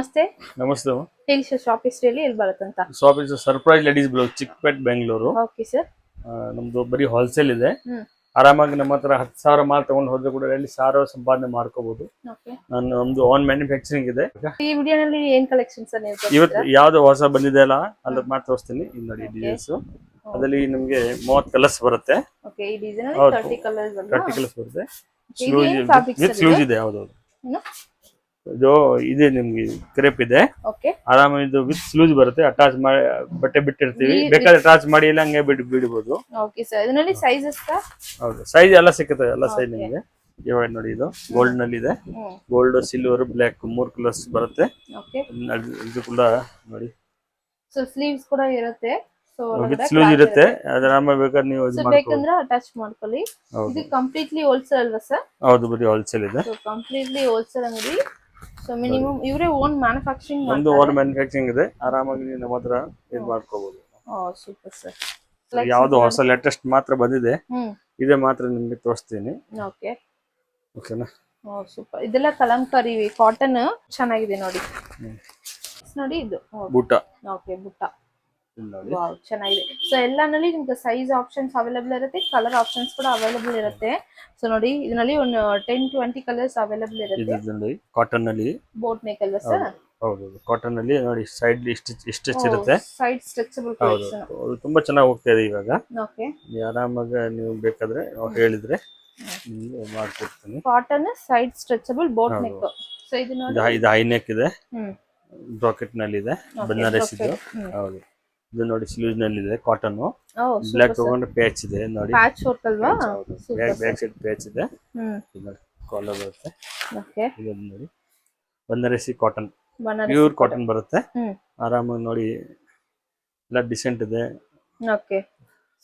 ನಮಸ್ತೆ. ನಮಸ್ತೆ. ಹೇಳಿ ಸರ್, ಶಾಪ್ ಹೆಸರು ಹೇಳಿ, ಎಲ್ಲಿ ಬರುತ್ತಂತ? Shop is surprise ladies blouse, Chickpet, Bengaluru. Okay sir. ನಮ್ದು ಬರೀ ಹೋಲ್ಸೇಲ್ ಇದೆ. ಆರಾಮಾಗಿ ನಮ್ಮ ಹತ್ರ 10,000 ಮಾಲ್ ತಗೊಂಡು ಹೋದ್ರೆ ಕೂಡ 1,000 ಸಂಪಾದನೆ ಮಾಡ್ಕೋಬಹುದು. ನಮ್ದು ಓನ್ ಮ್ಯಾನುಫ್ಯಾಕ್ಚರಿಂಗ್ ಇದೆ. ಈ ವಿಡಿಯೋನಲ್ಲಿ ಏನ್ ಕಲೆಕ್ಷನ್ಸ್ ಇವತ್ತು ಯಾವ್ದು ಹೊಸ ಬಂದಿದೆ ಅಲ್ಲ ಅಲ್ಲದ್ ಮಾತ್ರ ತೋರಿಸ್ತೀನಿ. ಇಲ್ಲಿ ನೋಡಿ ಡಿಸೈನ್ಸ್, ಅದರಲ್ಲಿ ನಿಮ್ಗೆ 30 ಕಲರ್ಸ್ ಬರುತ್ತೆ. ಓಕೆ, ಈ ಡಿಸೈನ್ ಅಲ್ಲಿ 30 ಕಲರ್ಸ್ ಬರುತ್ತೆ. ಸ್ಲೂಸ್ ಇದೆ. ಹೌದೌದು, ಇದು ಇದೆ. ನಿಮ್ಗೆ ಕ್ರೇಪ್ ಇದೆ. ಆರಾಮಾಗಿ ಇದು ವಿತ್ ಸ್ಲೂಸ್ ಬರುತ್ತೆ. ಅಟ್ಯಾಚ್ ಮಾಡಿ ಬಟ್ಟೆ ಬಿಟ್ಟಿರ್ತೀವಿ, ಬೇಕಾದ್ರೆ ಅಟ್ಯಾಚ್ ಮಾಡಿ ಇಲ್ಲ ಹಂಗೆ ಬಿಡಬಹುದು. Okay sir. ಇದರಲ್ಲಿ ಸೈಜಸ್ ಹೌದು, ಸೈಜ್ ಎಲ್ಲ ಸಿಗುತ್ತೆ, ಎಲ್ಲ ಸೈಜ್ ನಿಮಗೆ. ಇವಾಗ ನೋಡಿ, ಇದು ಗೋಲ್ಡ್ ನಲ್ಲಿ ಇದೆ. ಗೋಲ್ಡ್, ಸಿಲ್ವರ್, ಬ್ಲಾಕ್ 3 ಕಲರ್ಸ್ ಬರುತ್ತೆ. ಇದು ಕೂಡ ನೋಡಿ. ಸೊ ಸ್ಲೀವ್ಸ್ ಕೂಡ ಇರುತ್ತೆ. ವಿತ್ ಸ್ಲೂಸ್ ಇರುತ್ತೆ. ಆರಾಮಾಗಿ ಬೇಕಾದ್ರೆ ನೀವು ಬೇಕಂದ್ರೆ ಅಟ್ಯಾಚ್ ಮಾಡ್ಕೊಳ್ಳಿ. ಇದು ಕಂಪ್ಲೀಟ್ಲಿ ಹೋಲ್ಸೇಲ್ ಅಲ್ವಾ ಸರ್? ಹೌದು, ಬರೀ ಹೋಲ್ಸೇಲ್ ಇದೆ. ಕಂಪ್ಲೀಟ್ಲಿ ಹೋಲ್ಸೇಲ್ ಅಂಗಡಿ. ಸೊ ಮಿನಿಮಮ್ ಇವರೇ ಓನ್ ಮ್ಯಾನುಫ್ಯಾಕ್ಚರಿಂಗ್ ನಮ್ದು ಓನ್ ಮ್ಯಾನುಫ್ಯಾಕ್ಚರಿಂಗ್ ಇದೆ. ಆರಾಮಾಗಿ ನೀವು ನಮ್ಮ ಹತ್ರ ಇದು ಮಾಡ್ಕೋಬಹುದು. Super sir. ಯಾವ್ದು ಹೊಸ ಲೇಟೆಸ್ಟ್ ಮಾತ್ರ ಬಂದಿದೆ, ಇದೇ ಮಾತ್ರ ನಿಮ್ಗೆ ತೋರಿಸ್ತೀನಿ. ಓಕೆನಾ? ಸೂಪರ್. ಇದೆಲ್ಲ ಕಲಂಕಾರಿ ಕಾಟನ್ ಚೆನ್ನಾಗಿದೆ ನೋಡಿ. ನೋಡಿ ಇದು ಬುಟ್ಟ. ಓಕೆ, ಬುಟ್ಟ ಚೆನ್ನಾಗಿದೆ. ಸೊ ಎಲ್ಲಾನಲ್ಲಿ ನಿಮ್ಗೆ ಸೈಜ್ ಆಪ್ಷನ್ಸ್ ಅವೈಲೇಬಲ್ ಇರುತ್ತೆ, ಕಲರ್ ಆಪ್ಷನ್ಸ್ ಕೂಡ ಅವೈಲೇಬಲ್ ಇರುತ್ತೆ. ಸೊ ನೋಡಿ, ಇದರಲ್ಲಿ ಒಂದು 10-20 ಕಲರ್ಸ್ ಅವೈಲೇಬಲ್ ಇರುತ್ತೆ. ಕಾಟನ್ ನಲ್ಲಿ ಬೋಟ್ ನೆಕ್ ಅಲ್ವಾ ಸರ್? ಹೌದು, ಕಾಟನ್ ನಲ್ಲಿ ನೋಡಿ, ಸೈಡ್ ಸ್ಟಿಚ್ ಇರುತ್ತೆ. Side stretchable collection. ಅದು ತುಂಬಾ ಚೆನ್ನಾಗಿ ಹೋಗ್ತಾ ಇದೆ ಇವಾಗ. ಓಕೆ, ಆರಾಮಾಗಿ ನೀವು ಬೇಕಾದ್ರೆ ಹೇಳಿದ್ರೆ ಮಾಡ್ಕೊಡ್ತೀನಿ. Cotton side stretchable boat neck. So ಇದು ನೋಡಿ, ಇದು ಹೈ ನೆಕ್ ಇದೆ, ಬ್ರಾಕೆಟ್ ನಲ್ಲಿ ಇದೆ, ಬನಾರಸ್ ಇದು. ಹೌದು, ಇದು ನೋಡಿ ಸ್ಲೀವ್ಸ್ ನಲ್ಲಿ ಇದೆ, ಕಾಟನ್. ಬ್ಲಾಕ್ ತಗೊಂಡ್ರೆ ಪ್ಯಾಚ್ ಇದೆ ನೋಡಿ, ಪ್ಯಾಚ್ ವರ್ಕ್ ಅಲ್ವಾ? ಬ್ಯಾಕ್ ಸೈಡ್ ಪ್ಯಾಚ್ ಇದೆ. ಕಾಲರ್ ಬರುತ್ತೆ. ಓಕೆ, ಇದು ನೋಡಿ ಬನಾರಸಿ ಕಾಟನ್, ಪ್ಯೂರ್ ಕಾಟನ್ ಬರುತ್ತೆ. ಆರಾಮಾಗಿ ನೋಡಿ, ಎಲ್ಲ ಡಿಸೆಂಟ್ ಇದೆ. ಓಕೆ,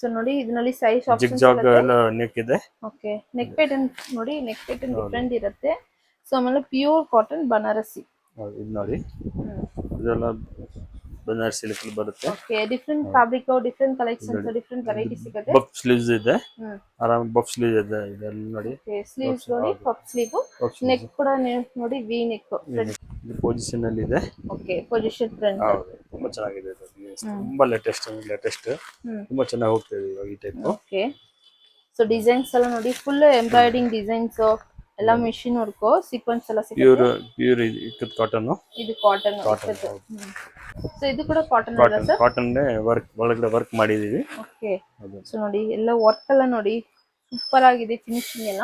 ಸೊ ನೋಡಿ ಇದರಲ್ಲಿ ಸೈಜ್ ಆಪ್ಷನ್ಸ್ ಜಿಗ್-ಜಾಗ್ ಎಲ್ಲ ನೆಕ್ ಇದೆ. ಓಕೆ, ನೆಕ್ ಪ್ಯಾಟರ್ನ್ ನೋಡಿ, ನೆಕ್ ಪ್ಯಾಟರ್ನ್ ಡಿಫರೆಂಟ್ ಇರುತ್ತೆ. ಸೊ ಆಮೇಲೆ ಪ್ಯೂರ್ ಕಾಟನ್ ಬನಾರಸಿ. ಇದು ನೋಡಿ, ಇದೆಲ್ಲ ಬನಾರಸಿ ಸಿಲ್ಕ್ ಬರುತ್ತೆ. Okay, different fabric, different collections, different variety ಸಿಗುತ್ತೆ. ಬಫ್ ಸ್ಲೀವ್ಸ್ ಇದೆ. ಆರಾಮ ಬಫ್ ಸ್ಲೀವ್ ಇದೆ. ಇದೆಲ್ಲ ನೋಡಿ, ಸ್ಲೀವ್ಸ್ ನೋಡಿ, ಬಫ್ ಸ್ಲೀವ್. ನೆಕ್ ಕೂಡ ನೋಡಿ, ವಿ ನೆಕ್. ಇದು ಪೊಸಿಷನ್ ಅಲ್ಲಿ ಇದೆ. Okay, position front. ಹೌದು, ತುಂಬಾ ಚೆನ್ನಾಗಿದೆ. ತುಂಬಾ ಲೇಟೆಸ್ಟ್ ತುಂಬಾ ಚೆನ್ನಾಗಿ ಹೋಗ್ತಾ ಇದೆ ಇವಾಗ ಈ ಟೈಪ್. ಓಕೆ, ಸೊ ಡಿಸೈನ್ಸ್ ಎಲ್ಲ ನೋಡಿ, ಫುಲ್ ಎಂಬ್ರಾಯ್ಡಿಂಗ್ ಡಿಸೈನ್ಸ್ ಎಲ್ಲ ಮಿಷಿನ್ ವರ್ಕ್, ಸೀಕ್ವೆನ್ಸ್ ಎಲ್ಲ ಸಿಗುತ್ತೆ. Pure ikat cotton. ಇದು ಕಾಟನ್. ಸೊ ಇದು ಕೂಡ ಕಾಟನ್ ಅಲ್ಲ ಸರ್? ಕಾಟನ್ ವರ್ಕ್ ಒಳಗಡೆ ವರ್ಕ್ ಮಾಡಿದೀವಿ. ಓಕೆ, ಸೊ ನೋಡಿ ಎಲ್ಲ ವರ್ಕ್ ಎಲ್ಲ ನೋಡಿ, ಸೂಪರ್ ಆಗಿದೆ ಫಿನಿಶಿಂಗ್ ಎಲ್ಲ.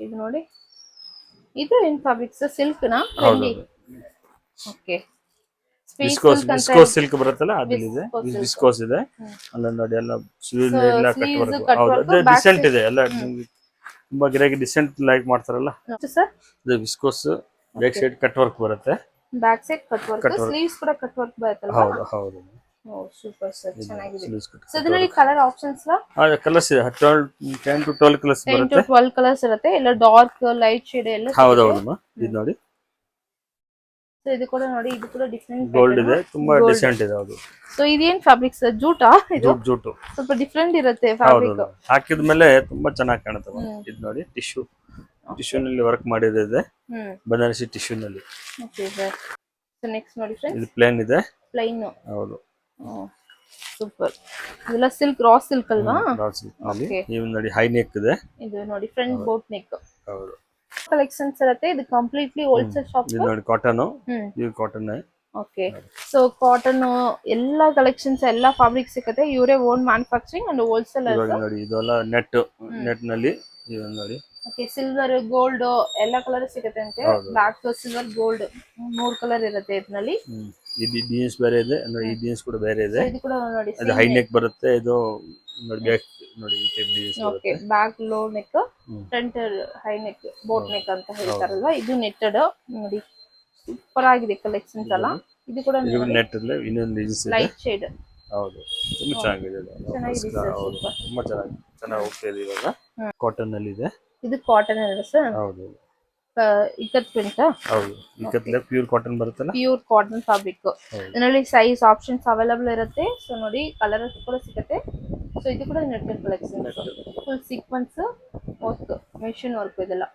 ಇದು ನೋಡಿ, ಇದು ಏನ್ ಫ್ಯಾಬ್ರಿಕ್ ಸರ್? ಸಿಲ್ಕ್ ನಾ? ಓಕೆ, ವಿಸ್ಕೋಸ್ ಸಿಲ್ಕ್ ಬರುತ್ತಲ್ಲ, ಅದಿದೆ. ವಿಸ್ಕೋಸ್ ಇದೆ. ಅಲ್ಲ ನೋಡಿ, ಎಲ್ಲ ಸ್ಲೀವ್ ಎಲ್ಲ ಕಟ್ ವರ್ಕ್. ಡಿಸೆಂಟ್ ಇದೆ ಎಲ್ಲ. ತುಂಬಾ ಗಿರಾಕಿ ಡಿಸೆಂಟ್ ಲೈಕ್ ಮಾಡ್ತಾರಲ್ಲ ಸರ್. ಇದು viscose, back side cut work ಬರುತ್ತೆ. Back side cut work, sleeves ಕೂಡ ಕಟ್ ವರ್ಕ್ ಬರುತ್ತಲ್ಲ? ಹೌದು ಹೌದು. ಸೂಪರ್ ಸರ್, ಚೆನ್ನಾಗಿದೆ. ಸೊ ಇದರಲ್ಲಿ ಕಲರ್ ಆಪ್ಷನ್ಸ್ ಕಲರ್ಸ್ ಇದೆ, 10 to 12 ಕಲರ್ಸ್ ಬರುತ್ತೆ. 10 to 12 ಕಲರ್ಸ್ ಇರುತ್ತೆ. ಎಲ್ಲ ಡಾರ್ಕ್, ಲೈಟ್ ಶೇಡ್ ಎಲ್ಲ. ಹೌದು ಹೌದು. ಇದು ನೋಡಿ, ಸೊ ಇದು ಕೂಡ ನೋಡಿ, ಇದು ಕೂಡ ಡಿಫರೆಂಟ್ ಗೋಲ್ಡ್ ಇದೆ, ತುಂಬಾ ಡಿಸೆಂಟ್ ಇದೆ. ಹೌದು. ಸೊ ಇದೇನ್ ಫ್ಯಾಬ್ರಿಕ್ ಸರ್? ಜೂಟಾ? ಇದು ಜೂಟು ಸ್ವಲ್ಪ ಡಿಫರೆಂಟ್ ಇರುತ್ತೆ ಫ್ಯಾಬ್ರಿಕ್. ಹಾಕಿದ್ಮೇಲೆ ತುಂಬಾ ಚೆನ್ನಾಗಿ ಕಾಣುತ್ತೆ. ಇದು ನೋಡಿ, ಟಿಶ್ಯೂ ನಲ್ಲಿ ವರ್ಕ್ ಮಾಡಿದೆ, ಬನಾರಸಿ ಟಿಶ್ಯೂ ನಲ್ಲಿ. Okay sir. ಸೊ ನೆಕ್ಸ್ಟ್ ನೋಡಿ ಫ್ರೆಂಡ್ಸ್, ಇದು ಪ್ಲೇನ್ ಇದೆ. ಪ್ಲೇನ್. ಹೌದು, ಸೂಪರ್. ಇದೆಲ್ಲ ಸಿಲ್ಕ್, ರಾ ಸಿಲ್ಕ್ ಅಲ್ವಾ? ರಾ ಸಿಲ್ಕ್ ನಲ್ಲಿ. ಇದು ನೋಡಿ, ಹೈ ನೆಕ್ ಇದೆ. ಇದು ನೋಡಿ, ಫ್ರಂಟ್ ಬೋಟ್ ನೆಕ್. ಹೌದು, ಕಲೆಕ್ಷನ್ಸ್ ಇರುತ್ತೆ. ಇದು ಕಂಪ್ಲೀಟ್ಲಿ ಹೋಲ್ಸೇಲ್ ಶಾಪ್. ಇದು ನೋಡಿ, ಕಾಟನ್, ಇದು ಕಾಟನ್. ಓಕೆ, ಸೊ ಕಾಟನ್ ಎಲ್ಲ ಕಲೆಕ್ಷನ್ಸ್, ಎಲ್ಲ ಫ್ಯಾಬ್ರಿಕ್ ಸಿಗುತ್ತೆ. ಇವರೇ ಓನ್ ಮ್ಯಾನುಫ್ಯಾಕ್ಚರಿಂಗ್ ಅಂಡ್ ಹೋಲ್ಸೇಲ್. ನೋಡಿ, ಇದೆಲ್ಲ ನೆಟ್ ನಲ್ಲಿ ನೋಡಿ. ಓಕೆ, ಸಿಲ್ವರ್, ಗೋಲ್ಡ್ ಎಲ್ಲ ಕಲರ್ ಸಿಗುತ್ತೆ ಅಂತೆ. ಬ್ಲಾಕ್, ಸಿಲ್ವರ್, ಗೋಲ್ಡ್ 3 ಕಲರ್ ಇರುತ್ತೆ ಇದರಲ್ಲಿ. ಇದು ಜೀನ್ಸ್ ಬೇರೆ ಇದೆ, ಈ ಜೀನ್ಸ್ ಕೂಡ ಬೇರೆ ಇದೆ. ಇದು ಕೂಡ ನೋಡಿ, ಅದು ಹೈ ನೆಕ್ ಬರುತ್ತೆ. ಇದು ನೋಡಿ, ಬ್ಯಾಕ್ ನೋಡಿ, okay, back low neck, front high neck, boat neck ಅಂತ ಹೇಳ್ತಾರಲ್ವಾ. ಇದು ನೆಟ್ಟೆಡ್ ನೋಡಿ, ಸೂಪರ್ ಆಗಿದೆ ಕಲೆಕ್ಷನ್ಸ್ ಎಲ್ಲ. ಇದು ಕೂಡ ನೆಟ್ ಅಲ್ಲೇ ಇನ್ನೊಂದು ಲೈಟ್ ಶೇಡ್. ಹೌದು, ತುಂಬಾ ಚೆನ್ನಾಗಿದೆ. ತುಂಬಾ ಚೆನ್ನಾಗಿ ಹೋಗ್ತಾ ಇದೆ ಇವಾಗ. ಕಾಟನ್ ನಲ್ಲಿ ಇದೆ. ಇದು ಕಾಟನ್ ಅಲ್ಲ ಸರ್? ಹೌದು. ಇಕ್ಕತ್ ಪ್ರಿಂಟ್. ಹೌದು, ಇಕ್ಕತ್ತಲ್ಲಿ ಪ್ಯೂರ್ ಕಾಟನ್ ಬರುತ್ತಲ್ಲ, ಪ್ಯೂರ್ ಕಾಟನ್ ಫ್ಯಾಬ್ರಿಕ್. ಇದರಲ್ಲಿ ಸೈಜ್ ಆಪ್ಷನ್ಸ್ ಅವೈಲೇಬಲ್ ಇರುತ್ತೆ. ಸೊ ನೋಡಿ, ಕಲರ್ ಕೂಡ ಸಿಗುತ್ತೆ. ಸೊ ಇದು ಕೂಡ netted collection, full sequence work, machine work ಇದೆಲ್ಲ.